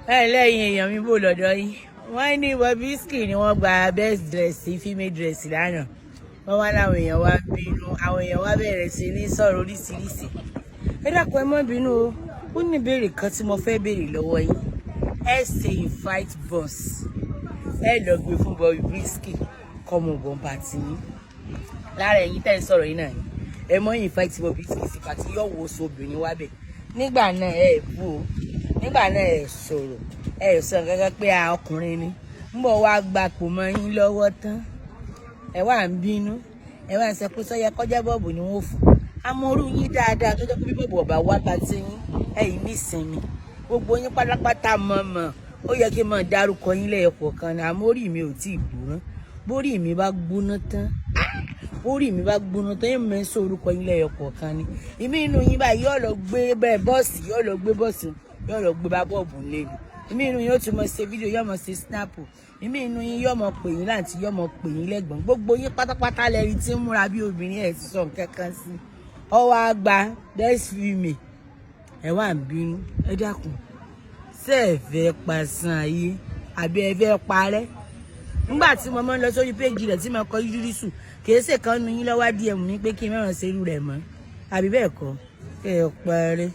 lẹ́yìn èèyàn mi bò lọ́dọ̀ yìí wọ́n ní Bobrisky ni wọ́n gba best dress female dress lánàá wọ́n wá láwọn èèyàn wá bínú àwọn èèyàn wá bẹ̀rẹ̀ sí ní sọ̀rọ̀ oríṣiríṣi ẹ dákun ẹ má bínú o ó ní ìbéèrè kan tí mo fẹ́ béèrè lọ́wọ́ yín ẹ ṣe invite boss ẹ lọ gbé fún Bobrisky kọ́mọ bọ̀n pàtì yín lára ẹ̀yin tẹ́ ń sọ̀rọ̀ yín náà ẹ mọ́ invite Bobrisky sí pàtì yóò wo oṣù obìnrin wá bẹ̀ nígbà náà ẹ bú o nígbà náà ẹ sọ̀rọ̀ ẹ sọ gẹ́gẹ́ pé ọkùnrin ni ń bọ̀ wá gbapò mọ́ yín lọ́wọ́ tán ẹ wà ń bínú ẹ wà ń sọ pé sọ́yẹ kọjá bọ́ọ̀bù ni wọ́n fún amóoru yín dáadáa tó jẹ́ pé bíbọ̀bù ọ̀bà wá bá ti yín ẹ̀yìn nísìnyí gbogbo yín pátápátá mọ̀mọ̀ ó yẹ kí n máa dárúkọ yín lẹ́yọ̀pọ̀ kan ní amórí mi ò tí ì gbóná bórí mi bá gbóná tán yín mẹ́ sọ orúkọ yín lẹ́yọ̀pọ̀ kan ní ìmí inú yín báyìí yóò lọ gbé bẹ́ẹ̀ bọ́ọ̀sì yóò lọ gbé bá bọ́ọ̀bù lẹ́nu ìmí inú yín ó ti mọ ṣe fídíò yóò mọ ṣe snapu ìmí inú yín yóò mọ pè yín láti yóò mọ pè yín lẹ́gbọ̀n gbogbo yín pátápátá lẹ́rìí tí ń múra bí obìnrin ẹ̀ ti sọ nǹkan kan sí ọwọ́ àgbà best female ẹ wà ń bínú ẹ dákun ṣé ẹ fẹ́ pasan ayé àbí ẹ fẹ́ parẹ́ nígbà tí mo máa ń lọ sórí péjì rẹ̀ tí mo kọ yúrísù kìí ṣe kan nu yín lọ́wọ́ díẹ̀ mú mi pé kí n mẹ́ràn ṣerú rẹ̀ mọ́ àbí bẹ́ẹ̀ kọ́ ẹ parẹ́.